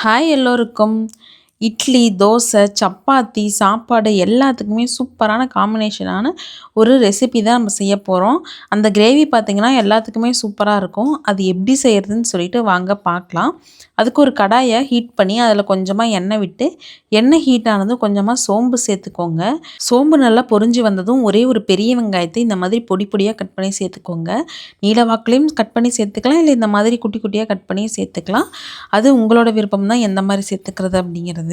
Hi எல்லோருக்கும். இட்லி, தோசை, சப்பாத்தி, சாப்பாடு எல்லாத்துக்குமே சூப்பரான காம்பினேஷனான ஒரு ரெசிபி தான் நம்ம செய்ய போகிறோம். அந்த கிரேவி பார்த்திங்கன்னா எல்லாத்துக்குமே சூப்பராக இருக்கும். அது எப்படி செய்கிறதுன்னு சொல்லிட்டு வாங்க பார்க்கலாம். அதுக்கு ஒரு கடாயை ஹீட் பண்ணி அதில் கொஞ்சமாக எண்ணெய் விட்டு, எண்ணெய் ஹீட் ஆனதும் கொஞ்சமாக சோம்பு சேர்த்துக்கோங்க. சோம்பு நல்லா பொரிஞ்சு வந்ததும் ஒரே ஒரு பெரிய வெங்காயத்தை இந்த மாதிரி பொடி பொடியாக கட் பண்ணி சேர்த்துக்கோங்க. நீல வாக்குலையும் கட் பண்ணி சேர்த்துக்கலாம், இல்லை இந்த மாதிரி குட்டி குட்டியாக கட் பண்ணி சேர்த்துக்கலாம். அது உங்களோட விருப்பம் தான் எந்த மாதிரி சேர்த்துக்கிறது அப்படிங்கிறது.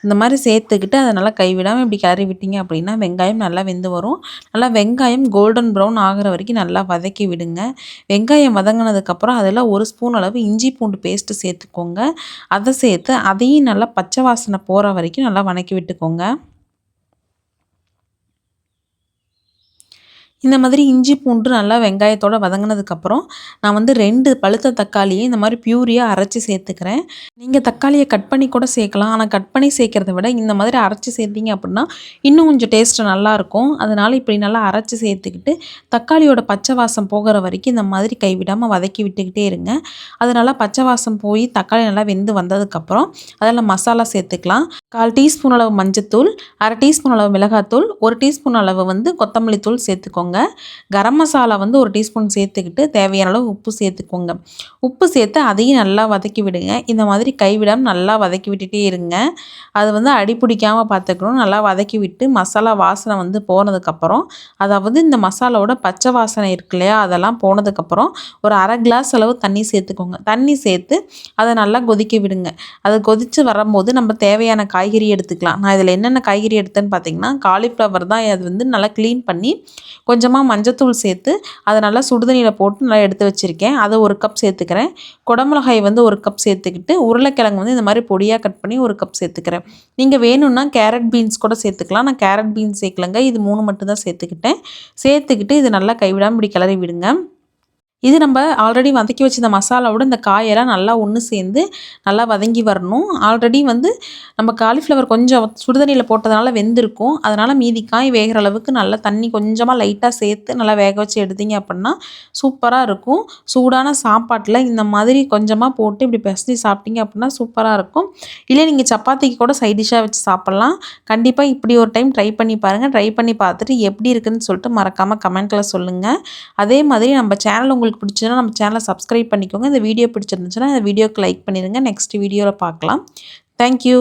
இந்த மாதிரி சேர்த்துக்கிட்டு அதை நல்லா கைவிடாமல் இப்படி கிளறி விட்டீங்க அப்படின்னா வெங்காயம் நல்லா வெந்து வரும். நல்லா வெங்காயம் கோல்டன் ப்ரௌன் ஆகிற வரைக்கும் நல்லா வதக்கி விடுங்க. வெங்காயம் வதங்கினதுக்கப்புறம் அதில் 1 ஸ்பூன் அளவு இஞ்சி பூண்டு பேஸ்ட்டு சேர்த்துக்கோங்க. அதை சேர்த்து அதையும் நல்லா பச்சை வாசனை போகிற வரைக்கும் நல்லா வதக்கி விட்டுக்கோங்க. இந்த மாதிரி இஞ்சி பூண்டு நல்லா வெங்காயத்தோடு வதங்கினதுக்கப்புறம் நான் வந்து 2 பழுத்த தக்காளியை இந்த மாதிரி பியூரியாக அரைச்சி சேர்த்துக்கிறேன். நீங்கள் தக்காளியை கட் பண்ணி கூட சேர்க்கலாம். ஆனால் கட் பண்ணி சேர்க்குறத விட இந்த மாதிரி அரைச்சி சேர்த்திங்க அப்படின்னா இன்னும் கொஞ்சம் டேஸ்ட்டு நல்லாயிருக்கும். அதனால் இப்படி நல்லா அரைச்சி சேர்த்துக்கிட்டு தக்காளியோட பச்சை வாசம் போகிற வரைக்கும் இந்த மாதிரி கைவிடாமல் வதக்கி விட்டுக்கிட்டே இருங்க. அதனால் பச்சை வாசம் போய் தக்காளி நல்லா வெந்து வந்ததுக்கப்புறம் அதில் மசாலா சேர்த்துக்கலாம். 1/4 டீஸ்பூன் அளவு மஞ்சத்தூள், 1/2 டீஸ்பூன் அளவு மிளகாத்தூள், 1 டீஸ்பூன் அளவு வந்து கொத்தமல்லி தூள் சேர்த்துக்கோங்க. கரம் மசாலா வந்து 1 டீஸ்பூன் சேர்த்துக்கிட்டு தேவையான அளவு உப்பு சேர்த்துக்கோங்க. உப்பு சேர்த்து அதையும் நல்லா வதக்கி விடுங்க. இந்த மாதிரி கைவிடாமல் நல்லா வதக்கி விட்டுட்டே இருங்க. அது வந்து அடி பிடிக்காமல் பார்த்துக்கணும். நல்லா வதக்கி விட்டு மசாலா வாசனை வந்து போனதுக்கப்புறம், அதாவது இந்த மசாலாவோட பச்சை வாசனை இருக்கு இல்லையா, அதெல்லாம் போனதுக்கப்புறம் ஒரு 1/2 கிளாஸ் அளவு தண்ணி சேர்த்துக்கோங்க. தண்ணி சேர்த்து அதை நல்லா கொதிக்க விடுங்க. அது கொதித்து வரும்போது நம்ம தேவையான காய்கறி எடுத்துக்கலாம். நான் இதில் என்னென்ன காய்கறி எடுத்தேன்னு பார்த்தீங்கன்னா, காலிஃப்ளவர் தான். அது வந்து நல்லா க்ளீன் பண்ணி கொஞ்சமாக மஞ்சத்தூள் சேர்த்து அதை நல்லா சுடுதண்ணியில் போட்டு நல்லா எடுத்து வச்சுருக்கேன். அதை 1 கப் சேர்த்துக்கிறேன். குடமிளகாய் வந்து 1 கப் சேர்த்துக்கிட்டு, உருளைக்கிழங்கு வந்து இந்த மாதிரி பொடியாக கட் பண்ணி 1 கப் சேர்த்துக்கிறேன். நீங்கள் வேணும்னா கேரட் பீன்ஸ் கூட சேர்த்துக்கலாம். நான் கேரட் பீன்ஸ் சேர்க்கலங்க. இது 3 மட்டும் தான் சேர்த்துக்கிட்டேன். சேர்த்துக்கிட்டு இது நல்லா கைவிடாமல் இப்படி கிளறி விடுங்க. இது நம்ம ஆல்ரெடி வதக்கி வச்ச இந்த மசாலாவோட இந்த காயெல்லாம் நல்லா ஒன்று சேர்ந்து நல்லா வதங்கி வரணும். ஆல்ரெடி வந்து நம்ம காலிஃப்ளவர் கொஞ்சம் சுடுதண்ணியில் போட்டதுனால வெந்திருக்கும். அதனால் மீதி காய் வேகிற அளவுக்கு நல்லா தண்ணி கொஞ்சமாக லைட்டாக சேர்த்து நல்லா வேக வச்சு எடுத்தீங்க அப்படின்னா சூப்பராக இருக்கும். சூடான சாப்பாட்டில் இந்த மாதிரி கொஞ்சமாக போட்டு இப்படி பிசைஞ்சு சாப்பிட்டீங்க அப்படின்னா சூப்பராக இருக்கும். இல்லை நீங்கள் சப்பாத்திக்கு கூட சைட் டிஷ்ஷாக வச்சு சாப்பிட்லாம். கண்டிப்பாக இப்படி ஒரு டைம் ட்ரை பண்ணி பாருங்கள். ட்ரை பண்ணி பார்த்துட்டு எப்படி இருக்குதுன்னு சொல்லிட்டு மறக்காமல் கமெண்ட்டில் சொல்லுங்கள். அதே மாதிரி நம்ம சேனல் உங்களுக்கு பிடிச்சதுன்னா நம்ம சேனலை சப்ஸ்கிரைப் பண்ணிக்கோங்க. இந்த வீடியோ பிடிச்சிருந்துச்சுன்னா இந்த வீடியோக்கு லைக் பண்ணிடுங்க. நெக்ஸ்ட் வீடியோவில் பார்க்கலாம். தேங்க்யூ.